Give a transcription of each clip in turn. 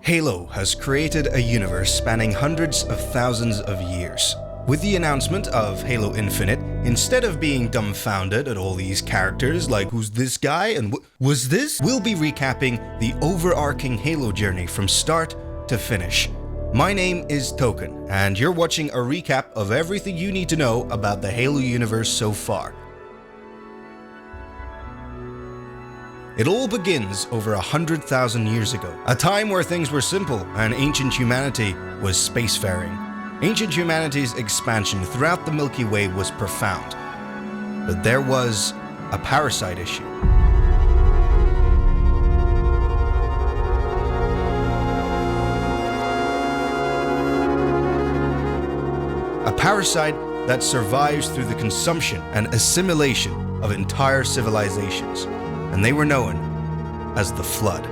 Halo has created a universe spanning hundreds of thousands of years. With the announcement of Halo Infinite, instead of being dumbfounded at all these characters like who's this guy and was this, we'll be recapping the overarching Halo journey from start to finish. My name is Token, and you're watching a recap of everything you need to know about the Halo universe so far. It all begins over 100,000 years ago, a time where things were simple and ancient humanity was spacefaring. Ancient humanity's expansion throughout the Milky Way was profound, but there was a parasite issue. A parasite that survives through the consumption and assimilation of entire civilizations, and they were known as the Flood.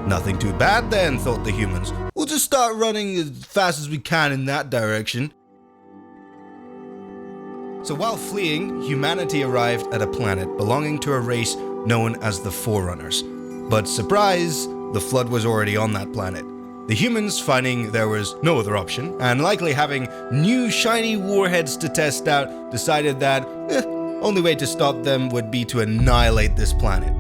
Nothing too bad then, thought the humans. We'll just start running as fast as we can in that direction. So while fleeing, humanity arrived at a planet belonging to a race known as the Forerunners. But surprise, the Flood was already on that planet. The humans, finding there was no other option, and likely having new shiny warheads to test out, decided that only way to stop them would be to annihilate this planet.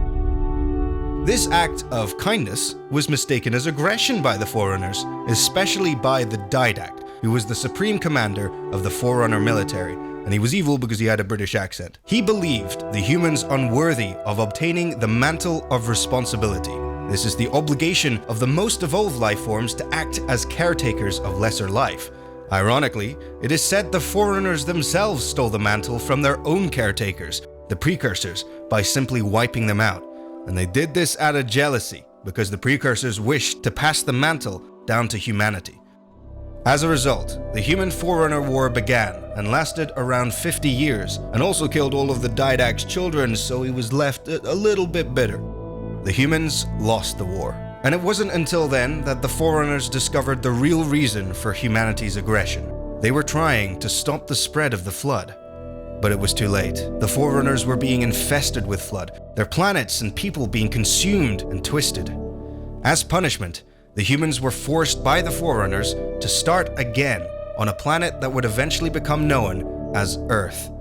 This act of kindness was mistaken as aggression by the Forerunners, especially by the Didact, who was the supreme commander of the Forerunner military, and he was evil because he had a British accent. He believed the humans unworthy of obtaining the mantle of responsibility. This is the obligation of the most evolved life forms to act as caretakers of lesser life. Ironically, it is said the Forerunners themselves stole the mantle from their own caretakers, the Precursors, by simply wiping them out. And they did this out of jealousy, because the Precursors wished to pass the mantle down to humanity. As a result, the Human-Forerunner War began and lasted around 50 years, and also killed all of the Didact's children, so he was left a little bit bitter. The humans lost the war, and it wasn't until then that the Forerunners discovered the real reason for humanity's aggression. They were trying to stop the spread of the Flood. But it was too late. The Forerunners were being infested with Flood, their planets and people being consumed and twisted. As punishment, the humans were forced by the Forerunners to start again on a planet that would eventually become known as Earth.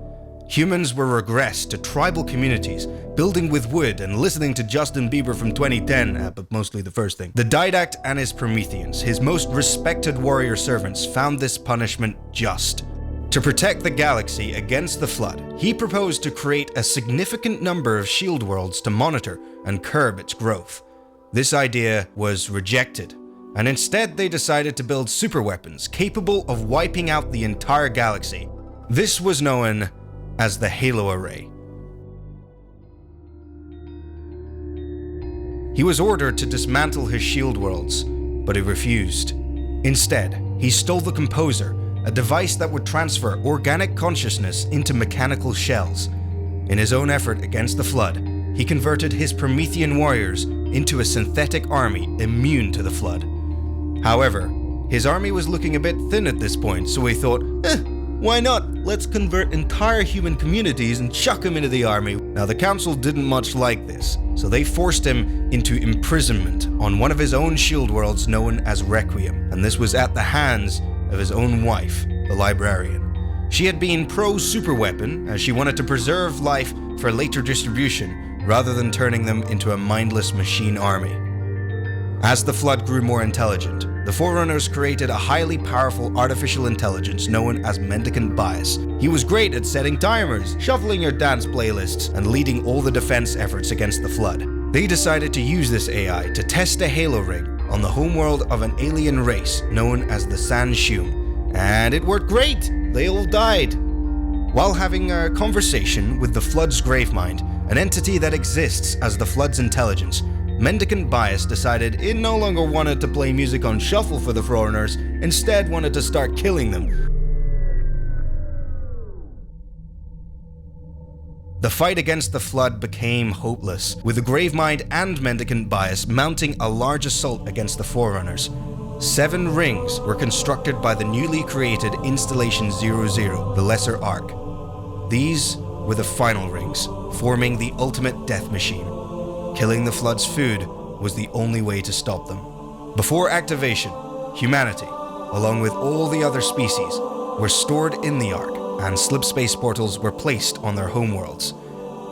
Humans were regressed to tribal communities, building with wood and listening to Justin Bieber from 2010, but mostly the first thing. The Didact and his Prometheans, his most respected warrior servants, found this punishment just. To protect the galaxy against the Flood, he proposed to create a significant number of shield worlds to monitor and curb its growth. This idea was rejected, and instead they decided to build superweapons capable of wiping out the entire galaxy. This was known as the Halo Array. He was ordered to dismantle his shield worlds, but he refused. Instead, he stole the Composer, a device that would transfer organic consciousness into mechanical shells. In his own effort against the Flood, he converted his Promethean warriors into a synthetic army immune to the Flood. However, his army was looking a bit thin at this point, so he thought, why not? Let's convert entire human communities and chuck him into the army. Now, the Council didn't much like this, so they forced him into imprisonment on one of his own shield worlds known as Requiem, and this was at the hands of his own wife, the Librarian. She had been pro-superweapon, as she wanted to preserve life for later distribution, rather than turning them into a mindless machine army. As the Flood grew more intelligent, the Forerunners created a highly powerful artificial intelligence known as Mendicant Bias. He was great at setting timers, shuffling your dance playlists, and leading all the defense efforts against the Flood. They decided to use this AI to test a Halo ring on the homeworld of an alien race known as the Sanshum, and it worked great. They all died. While having a conversation with the Flood's Gravemind, an entity that exists as the Flood's intelligence, Mendicant Bias decided it no longer wanted to play music on shuffle for the Forerunners, instead wanted to start killing them. The fight against the Flood became hopeless, with the Gravemind and Mendicant Bias mounting a large assault against the Forerunners. 7 rings were constructed by the newly created Installation 00, the Lesser Ark. These were the final rings, forming the ultimate death machine. Killing the Flood's food was the only way to stop them. Before activation, humanity, along with all the other species, were stored in the Ark, and slip space portals were placed on their homeworlds.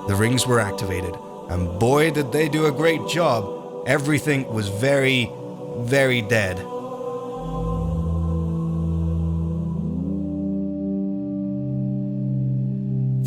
The rings were activated, and boy did they do a great job. Everything was very, very dead.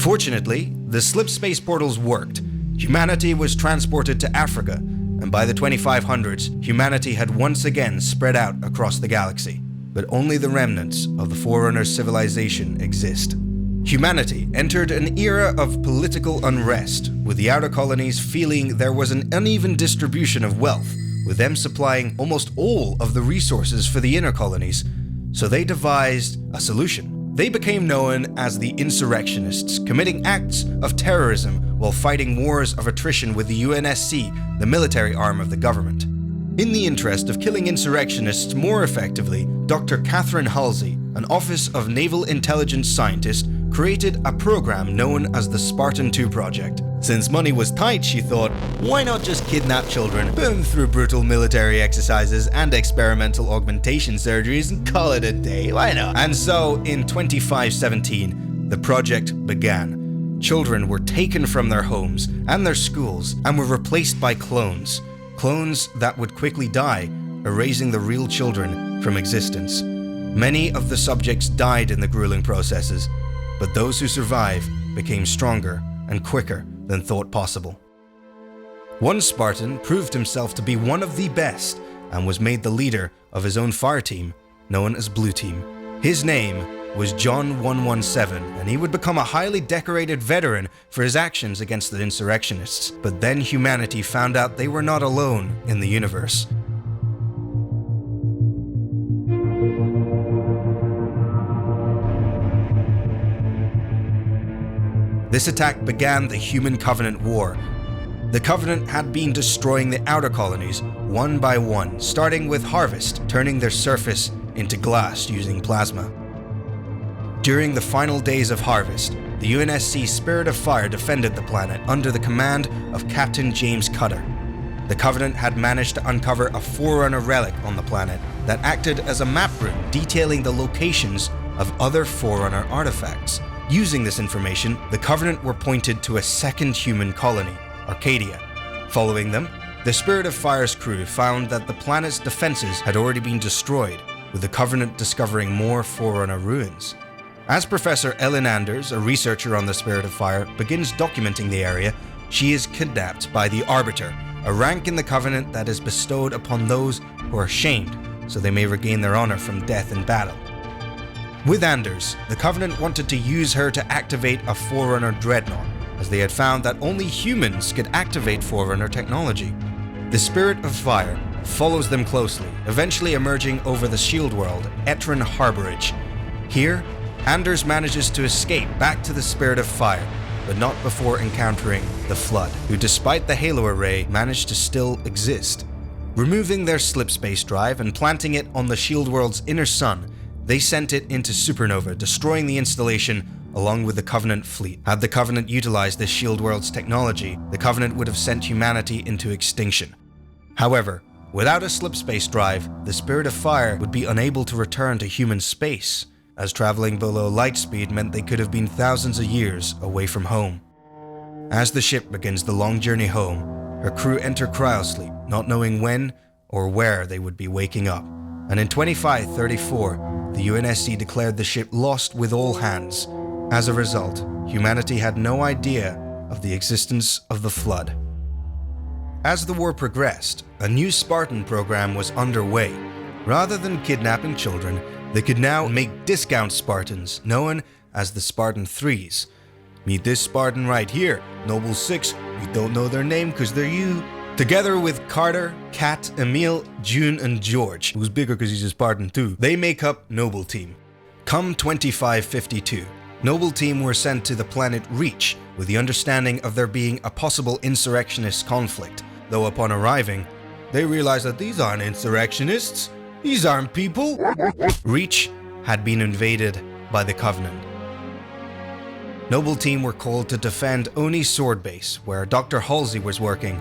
Fortunately, the slip space portals worked. Humanity was transported to Africa, and by the 2500s, humanity had once again spread out across the galaxy. But only the remnants of the Forerunner civilization exist. Humanity entered an era of political unrest, with the outer colonies feeling there was an uneven distribution of wealth, with them supplying almost all of the resources for the inner colonies. So they devised a solution. They became known as the Insurrectionists, committing acts of terrorism while fighting wars of attrition with the UNSC, the military arm of the government. In the interest of killing insurrectionists more effectively, Dr. Catherine Halsey, an Office of Naval Intelligence scientist, created a program known as the Spartan 2 project. Since money was tight, she thought, why not just kidnap children, put them through brutal military exercises and experimental augmentation surgeries and call it a day, why not? And so, in 2517, the project began. Children were taken from their homes and their schools and were replaced by clones. Clones that would quickly die, erasing the real children from existence. Many of the subjects died in the grueling processes, but those who survived became stronger and quicker than thought possible. One Spartan proved himself to be one of the best and was made the leader of his own fire team, known as Blue Team. His name was John 117, and he would become a highly decorated veteran for his actions against the insurrectionists. But then humanity found out they were not alone in the universe. This attack began the Human-Covenant War. The Covenant had been destroying the outer colonies one by one, starting with Harvest, turning their surface into glass using plasma. During the final days of Harvest, the UNSC Spirit of Fire defended the planet under the command of Captain James Cutter. The Covenant had managed to uncover a Forerunner relic on the planet that acted as a map route detailing the locations of other Forerunner artifacts. Using this information, the Covenant were pointed to a second human colony, Arcadia. Following them, the Spirit of Fire's crew found that the planet's defenses had already been destroyed, with the Covenant discovering more Forerunner ruins. As Professor Ellen Anders, a researcher on the Spirit of Fire, begins documenting the area, she is kidnapped by the Arbiter, a rank in the Covenant that is bestowed upon those who are shamed, so they may regain their honor from death in battle. With Anders, the Covenant wanted to use her to activate a Forerunner Dreadnaught, as they had found that only humans could activate Forerunner technology. The Spirit of Fire follows them closely, eventually emerging over the shield world, Etrin Harborage. Here, Anders manages to escape back to the Spirit of Fire, but not before encountering the Flood, who despite the Halo Array managed to still exist. Removing their slip space drive and planting it on the shield world's inner sun, they sent it into supernova, destroying the installation along with the Covenant fleet. Had the Covenant utilized this shield world's technology, the Covenant would have sent humanity into extinction. However, without a slip space drive, the Spirit of Fire would be unable to return to human space, as traveling below light speed meant they could have been thousands of years away from home. As the ship begins the long journey home, her crew enter cryosleep, not knowing when or where they would be waking up. And in 2534, the UNSC declared the ship lost with all hands. As a result, humanity had no idea of the existence of the Flood. As the war progressed, a new Spartan program was underway. Rather than kidnapping children, they could now make discount Spartans, known as the Spartan 3s. Meet this Spartan right here, Noble 6, we don't know their name because they're you. Together with Carter, Kat, Emil, June, and George, who's bigger because he's a Spartan too, they make up Noble Team. Come 2552, Noble Team were sent to the planet Reach with the understanding of there being a possible insurrectionist conflict, though upon arriving, they realized that these aren't insurrectionists, these aren't people. Reach had been invaded by the Covenant. Noble Team were called to defend Oni Sword Base, where Dr. Halsey was working,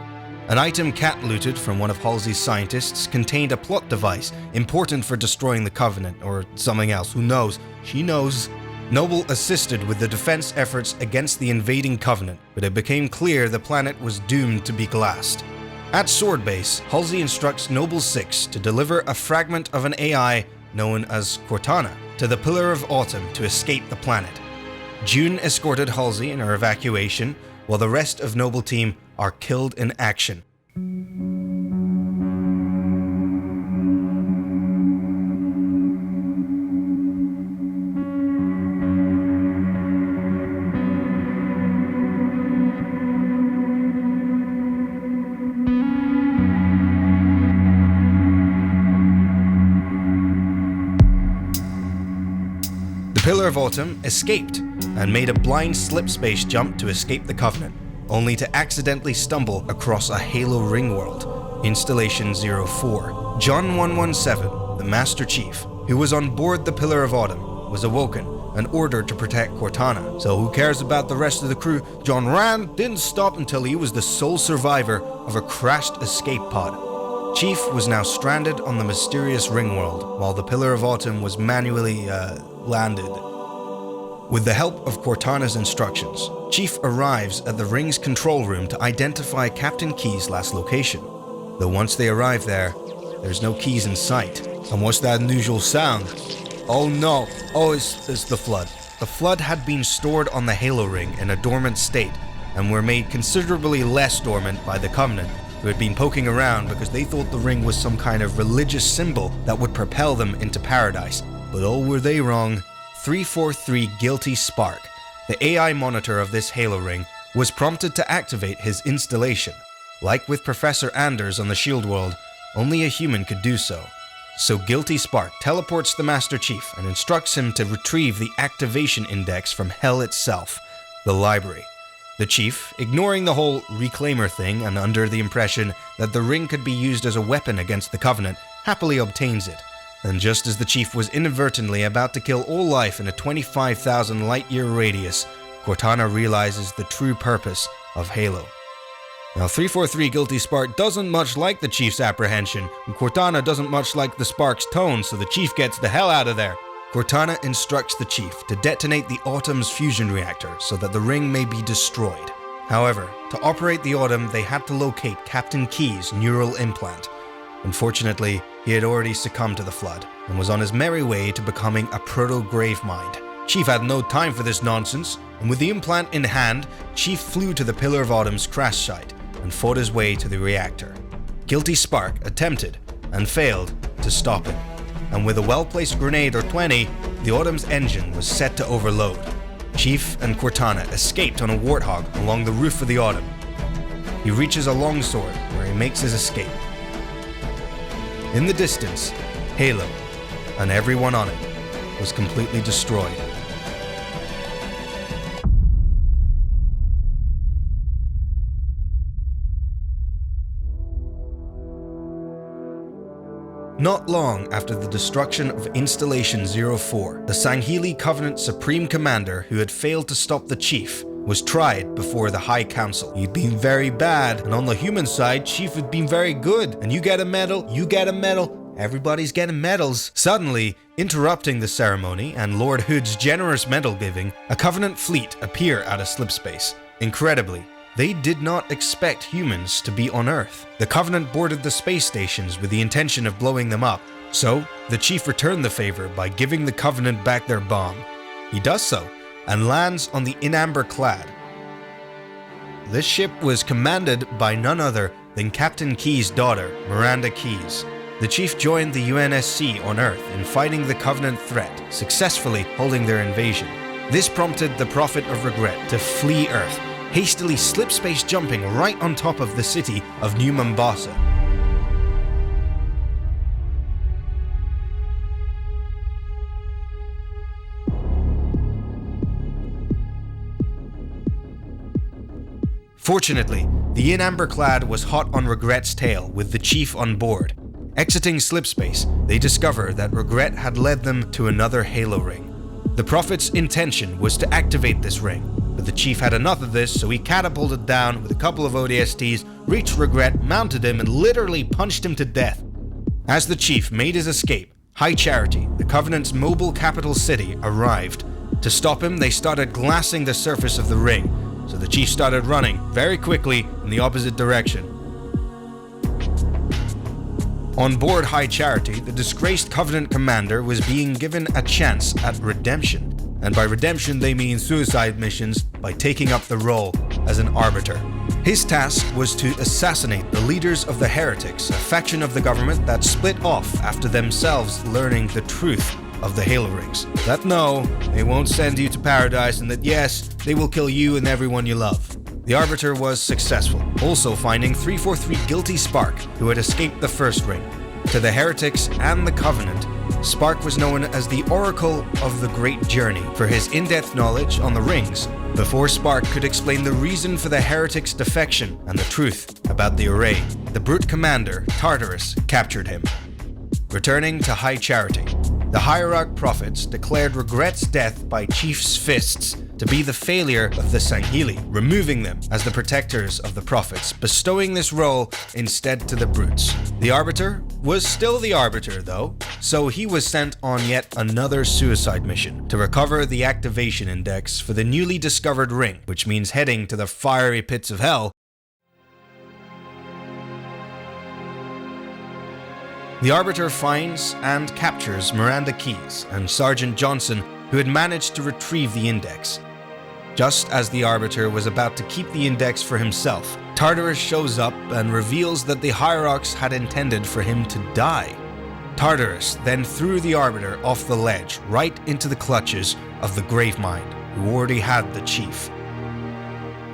An item Cat looted from one of Halsey's scientists contained a plot device important for destroying the Covenant, or something else, who knows? She knows. Noble assisted with the defense efforts against the invading Covenant, but it became clear the planet was doomed to be glassed. At Sword Base, Halsey instructs Noble 6 to deliver a fragment of an AI known as Cortana to the Pillar of Autumn to escape the planet. June escorted Halsey in her evacuation, while the rest of Noble Team are killed in action. The Pillar of Autumn escaped and made a blind slip-space jump to escape the Covenant, only to accidentally stumble across a Halo ring world, Installation 04. John 117, the Master Chief, who was on board the Pillar of Autumn, was awoken and ordered to protect Cortana. So who cares about the rest of the crew? John Rand didn't stop until he was the sole survivor of a crashed escape pod. Chief was now stranded on the mysterious ring world, while the Pillar of Autumn was manually, landed. With the help of Cortana's instructions, Chief arrives at the ring's control room to identify Captain Key's last location. Though once they arrive there, there's no keys in sight. And what's that unusual sound? Oh no, it's the Flood. The Flood had been stored on the Halo ring in a dormant state, and were made considerably less dormant by the Covenant, who had been poking around because they thought the ring was some kind of religious symbol that would propel them into paradise. But oh, were they wrong. 343 Guilty Spark, the AI monitor of this Halo ring, was prompted to activate his installation. Like with Professor Anders on the Shield World, only a human could do so. So Guilty Spark teleports the Master Chief and instructs him to retrieve the activation index from Hell itself, the library. The Chief, ignoring the whole Reclaimer thing and under the impression that the ring could be used as a weapon against the Covenant, happily obtains it. And just as the Chief was inadvertently about to kill all life in a 25,000 light-year radius, Cortana realizes the true purpose of Halo. Now 343 Guilty Spark doesn't much like the Chief's apprehension, and Cortana doesn't much like the Spark's tone, so the Chief gets the hell out of there. Cortana instructs the Chief to detonate the Autumn's fusion reactor so that the ring may be destroyed. However, to operate the Autumn, they had to locate Captain Key's neural implant. Unfortunately, he had already succumbed to the Flood and was on his merry way to becoming a proto-Gravemind. Chief had no time for this nonsense, and with the implant in hand, Chief flew to the Pillar of Autumn's crash site and fought his way to the reactor. Guilty Spark attempted and failed to stop him, and with a well-placed grenade or 20, the Autumn's engine was set to overload. Chief and Cortana escaped on a Warthog along the roof of the Autumn. He reaches a longsword where he makes his escape. In the distance, Halo, and everyone on it, was completely destroyed. Not long after the destruction of Installation 04, the Sangheili Covenant Supreme Commander, who had failed to stop the Chief, was tried before the High Council. He'd been very bad, and on the human side, Chief had been very good. And you get a medal, you get a medal, everybody's getting medals. Suddenly, interrupting the ceremony and Lord Hood's generous medal giving, a Covenant fleet appear out of slipspace. Incredibly, they did not expect humans to be on Earth. The Covenant boarded the space stations with the intention of blowing them up. So, the Chief returned the favor by giving the Covenant back their bomb. He does so, and lands on the Inamber Clad. This ship was commanded by none other than Captain Key's daughter, Miranda Keyes. The Chief joined the UNSC on Earth in fighting the Covenant threat, successfully holding their invasion. This prompted the Prophet of Regret to flee Earth, hastily slipspace jumping right on top of the city of New Mombasa. Fortunately, the Inamber Clad was hot on Regret's tail with the Chief on board. Exiting slipspace, they discover that Regret had led them to another Halo ring. The Prophet's intention was to activate this ring, but the chief had enough of this, so he catapulted down with a couple of ODSTs, reached Regret, mounted him, and literally punched him to death. As the chief made his escape, High Charity, the Covenant's mobile capital city, arrived. To stop him, they started glassing the surface of the ring, so the chief started running very quickly in the opposite direction. On board High Charity, the disgraced Covenant commander was being given a chance at redemption. And by redemption, they mean suicide missions by taking up the role as an Arbiter. His task was to assassinate the leaders of the Heretics, a faction of the government that split off after themselves learning the truth of the Halo Rings. That no, they won't send you to paradise, and that yes, they will kill you and everyone you love. The Arbiter was successful, also finding 343 guilty Spark, who had escaped the first ring. To the Heretics and the Covenant, Spark was known as the Oracle of the Great Journey for his in-depth knowledge on the rings, before Spark could explain the reason for the Heretics' defection and the truth about the array. The brute commander, Tartarus, captured him. Returning to High Charity, the Hierarch prophets declared Regret's death by Chief's fists to be the failure of the Sangheli, removing them as the protectors of the prophets, bestowing this role instead to the brutes. The Arbiter was still the Arbiter though, so he was sent on yet another suicide mission to recover the activation index for the newly discovered ring, which means heading to the fiery pits of hell. The Arbiter finds and captures Miranda Keyes and Sergeant Johnson, who had managed to retrieve the index. Just as the Arbiter was about to keep the index for himself, Tartarus shows up and reveals that the Hierarchs had intended for him to die. Tartarus then threw the Arbiter off the ledge right into the clutches of the Gravemind, who already had the chief.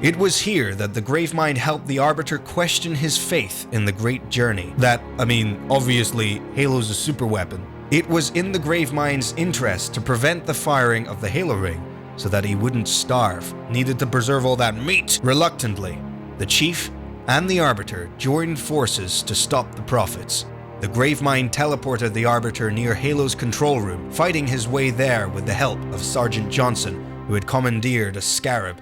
It was here that the Gravemind helped the Arbiter question his faith in the Great Journey. Obviously, Halo's a super weapon. It was in the Gravemind's interest to prevent the firing of the Halo Ring, so that he wouldn't starve, needed to preserve all that meat. Reluctantly, the Chief and the Arbiter joined forces to stop the Prophets. The Gravemind teleported the Arbiter near Halo's control room, fighting his way there with the help of Sergeant Johnson, who had commandeered a scarab.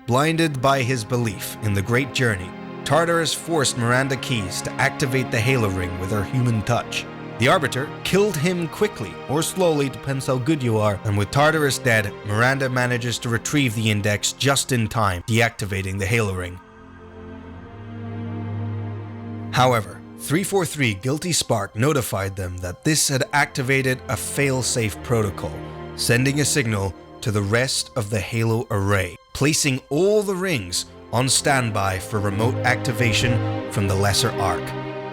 Blinded by his belief in the Great Journey, Tartarus forced Miranda Keyes to activate the Halo Ring with her human touch. The Arbiter killed him quickly, or slowly, depends how good you are, and with Tartarus dead, Miranda manages to retrieve the index just in time, deactivating the Halo Ring. However, 343 Guilty Spark notified them that this had activated a fail-safe protocol, sending a signal to the rest of the Halo array, placing all the rings on standby for remote activation from the Lesser Ark.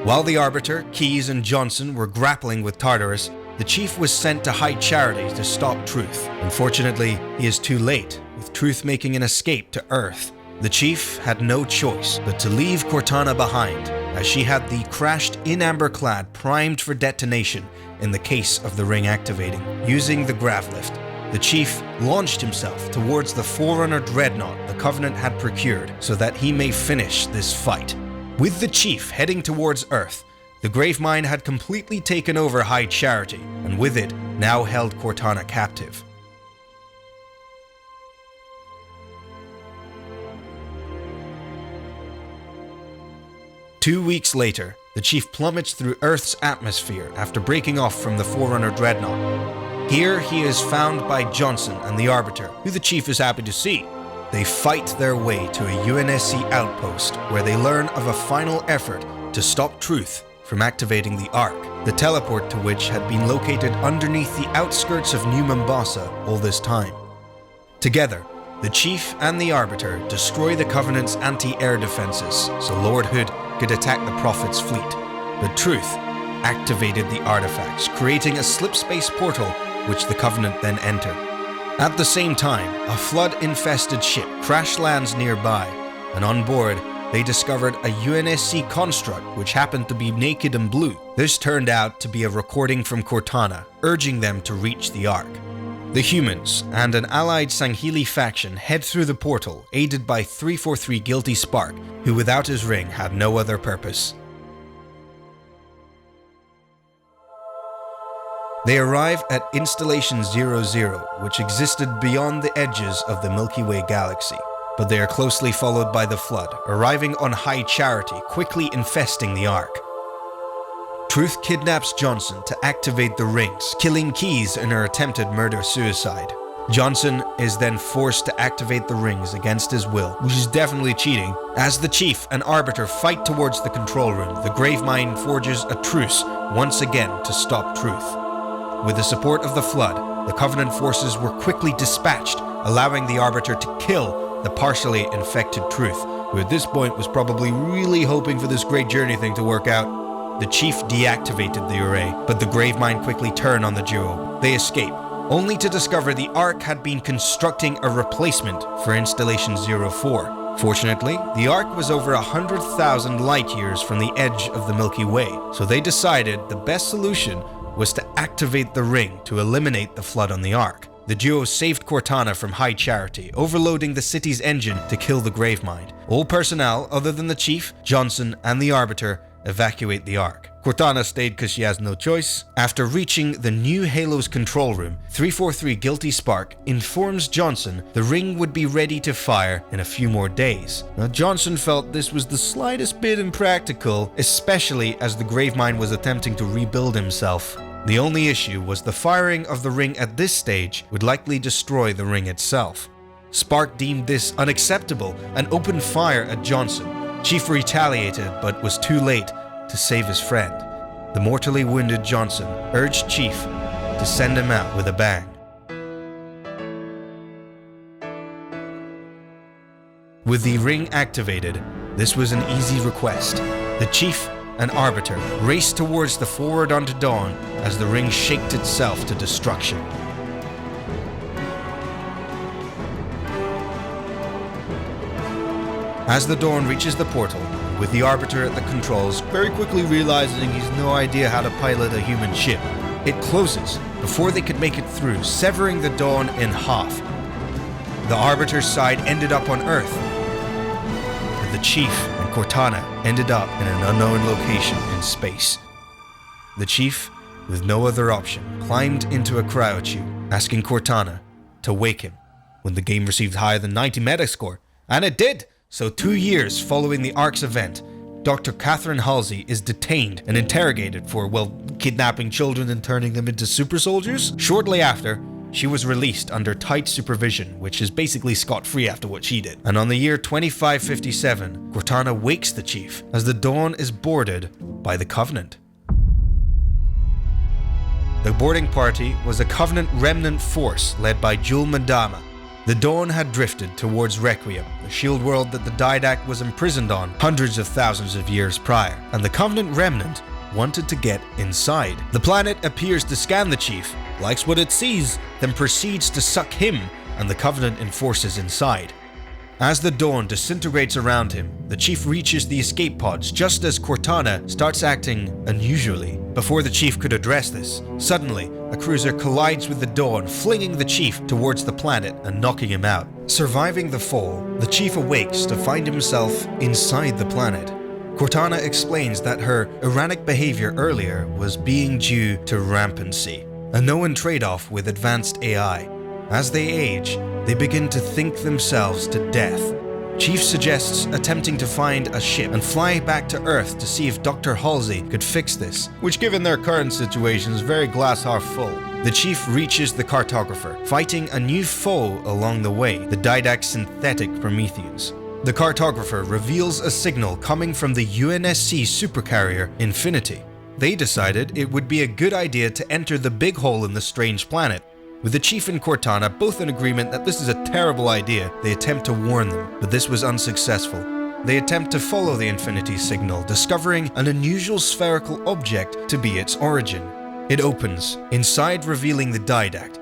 While the Arbiter, Keyes, and Johnson were grappling with Tartarus, the Chief was sent to High Charity to stop Truth. Unfortunately, he is too late, with Truth making an escape to Earth. The Chief had no choice but to leave Cortana behind, as she had the crashed-in amber-clad primed for detonation in the case of the ring activating. Using the Gravelift, the Chief launched himself towards the Forerunner Dreadnaught the Covenant had procured so that he may finish this fight. With the Chief heading towards Earth, the Gravemind had completely taken over High Charity, and with it, now held Cortana captive. Two weeks later, the Chief plummets through Earth's atmosphere after breaking off from the Forerunner Dreadnaught. Here he is found by Johnson and the Arbiter, who the Chief is happy to see. They fight their way to a UNSC outpost where they learn of a final effort to stop Truth from activating the Ark, the teleport to which had been located underneath the outskirts of New Mombasa all this time. Together, the Chief and the Arbiter destroy the Covenant's anti-air defenses so Lord Hood could attack the Prophet's fleet. But Truth activated the artifacts, creating a slip-space portal which the Covenant then entered. At the same time, a flood-infested ship crash lands nearby, and on board, they discovered a UNSC construct which happened to be naked and blue. This turned out to be a recording from Cortana, urging them to reach the Ark. The humans and an allied Sangheli faction head through the portal, aided by 343 Guilty Spark, who without his ring had no other purpose. They arrive at Installation 00, which existed beyond the edges of the Milky Way galaxy. But they are closely followed by the Flood, arriving on High Charity, quickly infesting the Ark. Truth kidnaps Johnson to activate the rings, killing Keyes in her attempted murder-suicide. Johnson is then forced to activate the rings against his will, which is definitely cheating. As the Chief and Arbiter fight towards the control room, the Gravemind forges a truce once again to stop Truth. With the support of the Flood, the Covenant forces were quickly dispatched, allowing the Arbiter to kill the partially infected Truth, who at this point was probably really hoping for this great journey thing to work out. The Chief deactivated the array, but the Gravemind quickly turn on the duo. They escape, only to discover the Ark had been constructing a replacement for Installation 04. Fortunately, the Ark was over 100,000 light-years from the edge of the Milky Way, so they decided the best solution was to activate the ring to eliminate the Flood on the Ark. The duo saved Cortana from High Charity, overloading the city's engine to kill the Gravemind. All personnel, other than the Chief, Johnson, and the Arbiter, evacuate the Ark. Cortana stayed because she has no choice. After reaching the new Halo's control room, 343 Guilty Spark informs Johnson the ring would be ready to fire in a few more days. Now, Johnson felt this was the slightest bit impractical, especially as the Gravemind was attempting to rebuild himself. The only issue was the firing of the ring at this stage would likely destroy the ring itself. Spark deemed this unacceptable and opened fire at Johnson. Chief retaliated, but was too late to save his friend. The mortally wounded Johnson urged Chief to send him out with a bang. With the ring activated, this was an easy request. The Chief and Arbiter raced towards the Forward Unto Dawn as the ring shaked itself to destruction. As the Dawn reaches the portal, with the Arbiter at the controls, very quickly realizing he's no idea how to pilot a human ship, it closes before they could make it through, severing the Dawn in half. The Arbiter's side ended up on Earth, and the Chief and Cortana ended up in an unknown location in space. The Chief, with no other option, climbed into a cryotube, asking Cortana to wake him when the game received higher than 90 Metascore, and it did! So 2 years following the Ark's event, Dr. Catherine Halsey is detained and interrogated for, well, kidnapping children and turning them into super soldiers. Shortly after, she was released under tight supervision, which is basically scot-free after what she did. And on the year 2557, Cortana wakes the Chief as the Dawn is boarded by the Covenant. The boarding party was a Covenant remnant force led by Jul Madama. The Dawn had drifted towards Requiem, the shield world that the Didact was imprisoned on hundreds of thousands of years prior, and the Covenant remnant wanted to get inside. The planet appears to scan the Chief, likes what it sees, then proceeds to suck him and the Covenant enforcers inside. As the Dawn disintegrates around him, the Chief reaches the escape pods just as Cortana starts acting unusually. Before the Chief could address this, suddenly, a cruiser collides with the Dawn, flinging the Chief towards the planet and knocking him out. Surviving the fall, the Chief awakes to find himself inside the planet. Cortana explains that her erratic behavior earlier was being due to rampancy, a known trade-off with advanced AI. As they age, they begin to think themselves to death. Chief suggests attempting to find a ship and fly back to Earth to see if Dr. Halsey could fix this, which given their current situation is very glass half full. The Chief reaches the cartographer, fighting a new foe along the way, the Didact synthetic Prometheans. The cartographer reveals a signal coming from the UNSC supercarrier Infinity. They decided it would be a good idea to enter the big hole in the strange planet. With the Chief and Cortana both in agreement that this is a terrible idea, they attempt to warn them, but this was unsuccessful. They attempt to follow the Infinity signal, discovering an unusual spherical object to be its origin. It opens, inside revealing the Didact.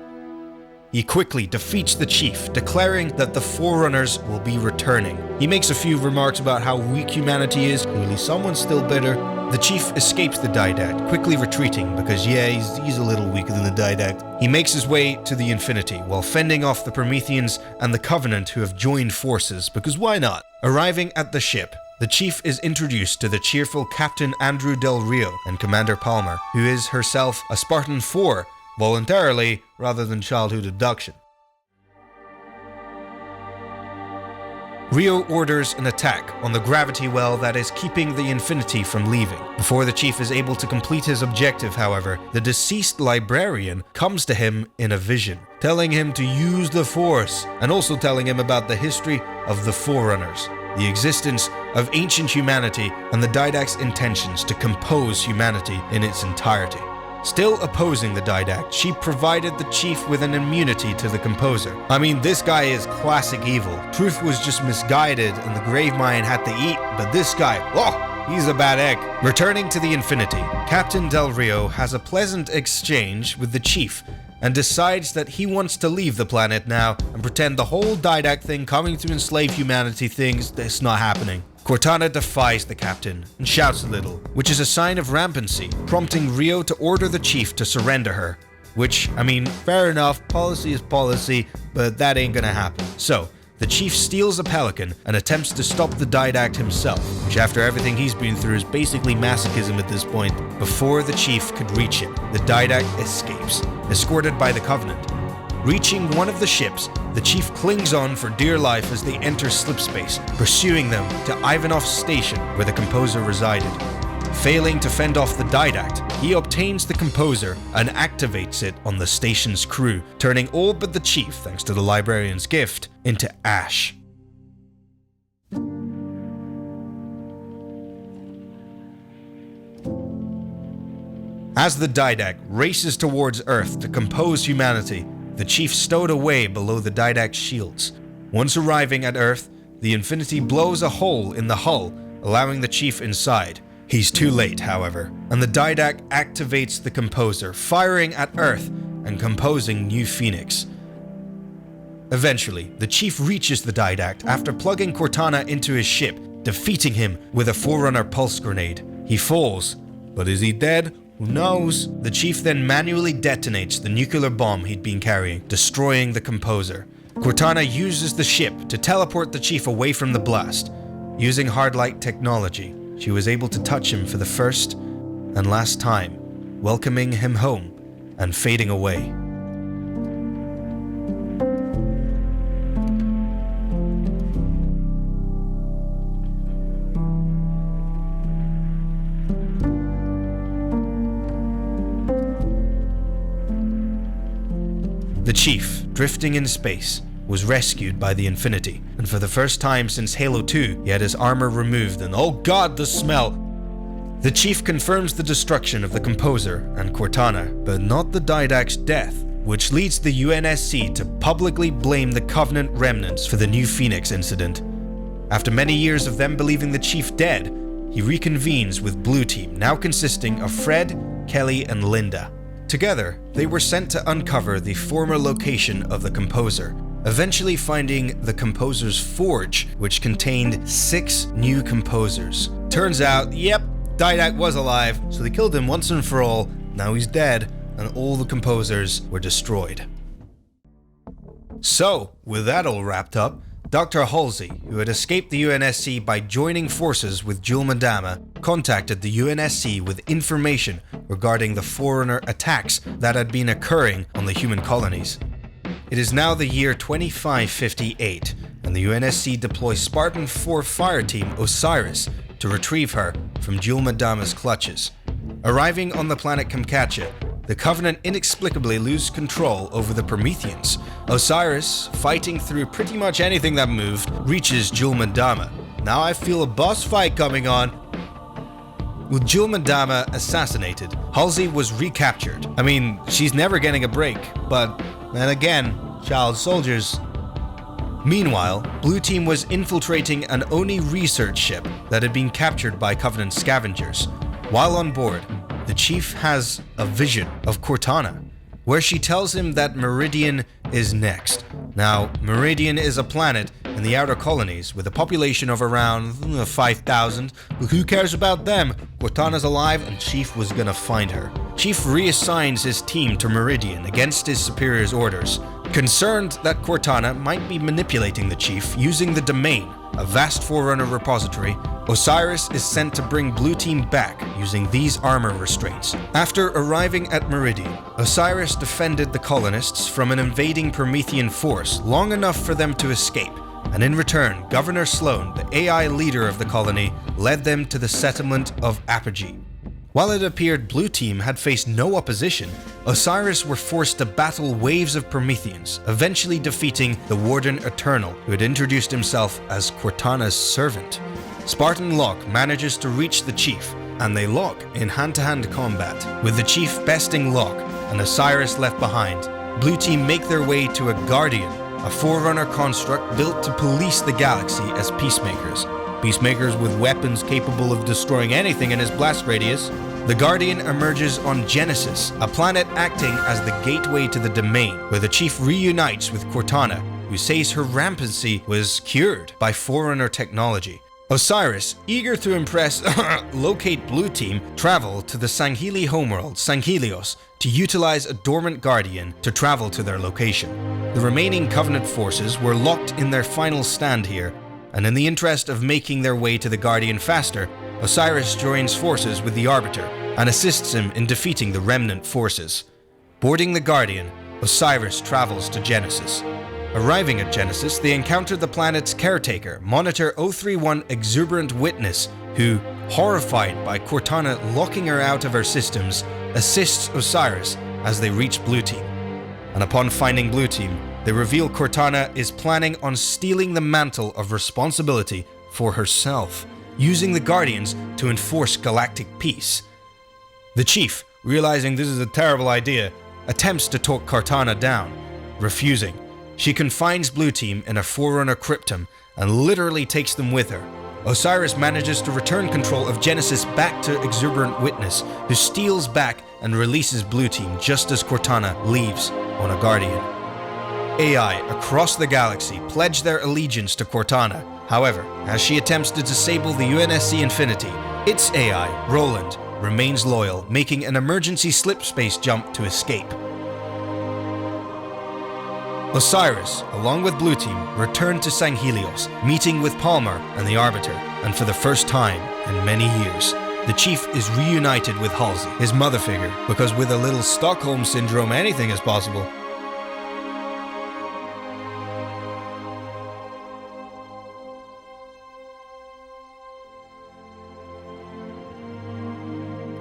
He quickly defeats the Chief, declaring that the Forerunners will be returning. He makes a few remarks about how weak humanity is, clearly someone's still bitter. The Chief escapes the Didact, quickly retreating because he's a little weaker than the Didact. He makes his way to the Infinity while fending off the Prometheans and the Covenant who have joined forces, because why not? Arriving at the ship, the Chief is introduced to the cheerful Captain Andrew Del Rio and Commander Palmer, who is herself a Spartan 4, voluntarily rather than childhood abduction. Rio orders an attack on the gravity well that is keeping the Infinity from leaving. Before the Chief is able to complete his objective, however, the deceased Librarian comes to him in a vision, telling him to use the Force, and also telling him about the history of the Forerunners, the existence of ancient humanity, and the Didact's intentions to compose humanity in its entirety. Still opposing the Didact, she provided the Chief with an immunity to the Composer. I mean, this guy is classic evil. Truth was just misguided and the Gravemind had to eat, but this guy, oh, he's a bad egg. Returning to the Infinity, Captain Del Rio has a pleasant exchange with the Chief and decides that he wants to leave the planet now and pretend the whole Didact thing coming to enslave humanity thing's that's not happening. Cortana defies the captain and shouts a little, which is a sign of rampancy, prompting Rio to order the Chief to surrender her. Which, I mean, fair enough, policy is policy, but that ain't gonna happen. So, the Chief steals a Pelican and attempts to stop the Didact himself, which after everything he's been through is basically masochism at this point. Before the Chief could reach him, the Didact escapes, escorted by the Covenant. Reaching one of the ships, the Chief clings on for dear life as they enter slipspace, pursuing them to Ivanov's station where the Composer resided. Failing to fend off the Didact, he obtains the Composer and activates it on the station's crew, turning all but the Chief, thanks to the Librarian's gift, into ash. As the Didact races towards Earth to compose humanity, the Chief stowed away below the Didact's shields. Once arriving at Earth, the Infinity blows a hole in the hull, allowing the Chief inside. He's too late, however, and the Didact activates the Composer, firing at Earth and composing New Phoenix. Eventually, the Chief reaches the Didact after plugging Cortana into his ship, defeating him with a Forerunner pulse grenade. He falls, but is he dead? Who knows? The Chief then manually detonates the nuclear bomb he'd been carrying, destroying the Composer. Cortana uses the ship to teleport the Chief away from the blast. Using hard-light technology, she was able to touch him for the first and last time, welcoming him home and fading away. The Chief, drifting in space, was rescued by the Infinity, and for the first time since Halo 2, he had his armor removed and oh god, the smell! The Chief confirms the destruction of the Composer and Cortana, but not the Didact's death, which leads the UNSC to publicly blame the Covenant remnants for the New Phoenix incident. After many years of them believing the Chief dead, he reconvenes with Blue Team, now consisting of Fred, Kelly, and Linda. Together, they were sent to uncover the former location of the Composer, eventually finding the Composer's forge, which contained 6 new Composers. Turns out, yep, Didact was alive, so they killed him once and for all. Now he's dead, and all the Composers were destroyed. So, with that all wrapped up, Dr. Halsey, who had escaped the UNSC by joining forces with Jul 'Mdama, contacted the UNSC with information regarding the Forerunner attacks that had been occurring on the human colonies. It is now the year 2558, and the UNSC deploys Spartan 4 fire team Osiris to retrieve her from Jul 'Mdama's clutches. Arriving on the planet Kamchatka, the Covenant inexplicably lose control over the Prometheans. Osiris, fighting through pretty much anything that moved, reaches Jul 'Mdama. Now I feel a boss fight coming on. With Jul 'Mdama assassinated, Halsey was recaptured. I mean, she's never getting a break, but then again, child soldiers. Meanwhile, Blue Team was infiltrating an Oni research ship that had been captured by Covenant scavengers. While on board, the Chief has a vision of Cortana, where she tells him that Meridian is next. Now, Meridian is a planet in the outer colonies with a population of around 5,000, but who cares about them? Cortana's alive and Chief was gonna find her. Chief reassigns his team to Meridian against his superior's orders. Concerned that Cortana might be manipulating the Chief using the Domain, a vast Forerunner repository, Osiris is sent to bring Blue Team back using these armor restraints. After arriving at Meridian, Osiris defended the colonists from an invading Promethean force long enough for them to escape, and in return, Governor Sloan, the AI leader of the colony, led them to the settlement of Apogee. While it appeared Blue Team had faced no opposition, Osiris were forced to battle waves of Prometheans, eventually defeating the Warden Eternal, who had introduced himself as Cortana's servant. Spartan Locke manages to reach the Chief, and they lock in hand-to-hand combat, with the Chief besting Locke and Osiris left behind. Blue Team make their way to a Guardian, a Forerunner construct built to police the galaxy as peacemakers. Peacemakers with weapons capable of destroying anything in his blast radius. The Guardian emerges on Genesis, a planet acting as the gateway to the domain, where the Chief reunites with Cortana, who says her rampancy was cured by Forerunner technology. Osiris, eager to impress locate Blue Team, travel to the Sangheli homeworld, Sanghelios, to utilize a dormant Guardian to travel to their location. The remaining Covenant forces were locked in their final stand here, and in the interest of making their way to the Guardian faster, Osiris joins forces with the Arbiter and assists him in defeating the remnant forces. Boarding the Guardian, Osiris travels to Genesis. Arriving at Genesis, they encounter the planet's caretaker, Monitor 031 Exuberant Witness, who, horrified by Cortana locking her out of her systems, assists Osiris as they reach Blue Team. And upon finding Blue Team, they reveal Cortana is planning on stealing the mantle of responsibility for herself, using the Guardians to enforce galactic peace. The Chief, realizing this is a terrible idea, attempts to talk Cortana down, refusing. She confines Blue Team in a Forerunner cryptum and literally takes them with her. Osiris manages to return control of Genesis back to Exuberant Witness, who steals back and releases Blue Team just as Cortana leaves on a Guardian. AI across the galaxy pledge their allegiance to Cortana. However, as she attempts to disable the UNSC Infinity, its AI, Roland, remains loyal, making an emergency slipspace jump to escape. Osiris, along with Blue Team, return to Sanghelios, meeting with Palmer and the Arbiter, and for the first time in many years, the Chief is reunited with Halsey, his mother figure, because with a little Stockholm Syndrome anything is possible.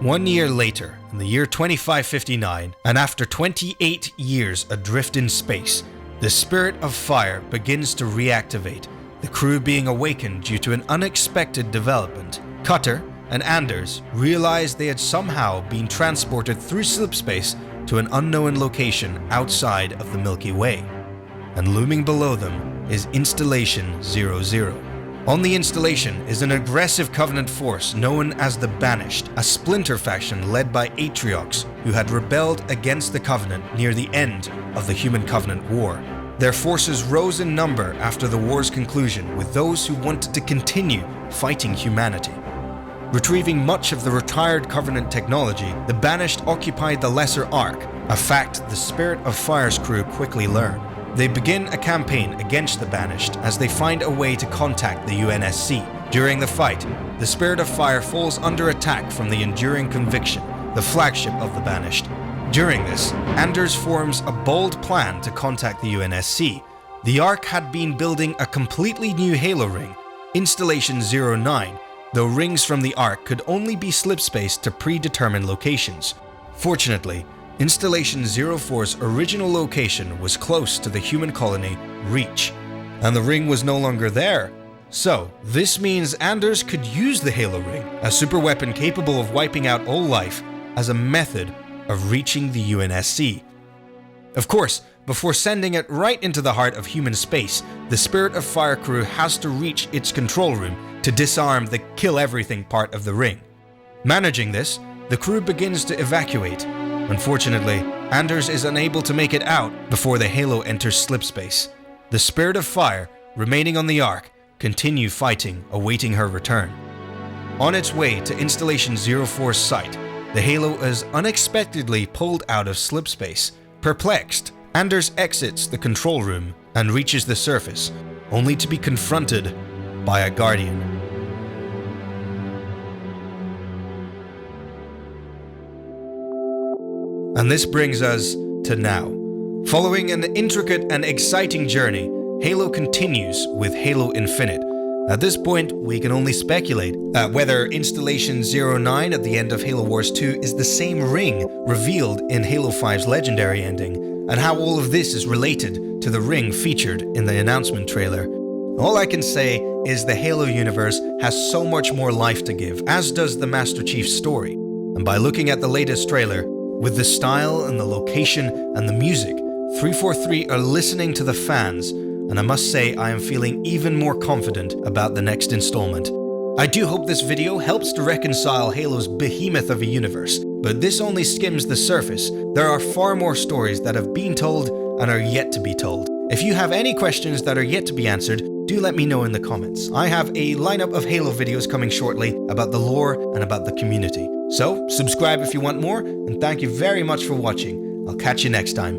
One year later, in the year 2559, and after 28 years adrift in space, the Spirit of Fire begins to reactivate, the crew being awakened due to an unexpected development. Cutter and Anders realized they had somehow been transported through slipspace to an unknown location outside of the Milky Way. And looming below them is Installation 00. On the installation is an aggressive Covenant force known as the Banished, a splinter faction led by Atriox, who had rebelled against the Covenant near the end of the Human-Covenant War. Their forces rose in number after the war's conclusion, with those who wanted to continue fighting humanity. Retrieving much of the retired Covenant technology, the Banished occupied the Lesser Ark, a fact the Spirit of Fire's crew quickly learned. They begin a campaign against the Banished as they find a way to contact the UNSC. During the fight, the Spirit of Fire falls under attack from the Enduring Conviction, the flagship of the Banished. During this, Anders forms a bold plan to contact the UNSC. The Ark had been building a completely new Halo ring, Installation 09, though rings from the Ark could only be slipspaced to predetermined locations. Fortunately, Installation 04's original location was close to the human colony, Reach, and the ring was no longer there. So, this means Anders could use the Halo ring, a superweapon capable of wiping out all life, as a method of reaching the UNSC. Of course, before sending it right into the heart of human space, the Spirit of Fire crew has to reach its control room to disarm the kill-everything part of the ring. Managing this, the crew begins to evacuate. Unfortunately, Anders is unable to make it out before the Halo enters slipspace. The Spirit of Fire, remaining on the Ark, continue fighting, awaiting her return. On its way to Installation 04's site, the Halo is unexpectedly pulled out of slipspace. Perplexed, Anders exits the control room and reaches the surface, only to be confronted by a Guardian. And this brings us to now. Following an intricate and exciting journey, Halo continues with Halo Infinite. At this point, we can only speculate whether Installation 09 at the end of Halo Wars 2 is the same ring revealed in Halo 5's legendary ending, and how all of this is related to the ring featured in the announcement trailer. All I can say is the Halo universe has so much more life to give, as does the Master Chief's story. And by looking at the latest trailer, with the style and the location and the music, 343 are listening to the fans, and I must say I am feeling even more confident about the next installment. I do hope this video helps to reconcile Halo's behemoth of a universe, but this only skims the surface. There are far more stories that have been told and are yet to be told. If you have any questions that are yet to be answered, do let me know in the comments. I have a lineup of Halo videos coming shortly about the lore and about the community. So, subscribe if you want more, and thank you very much for watching. I'll catch you next time.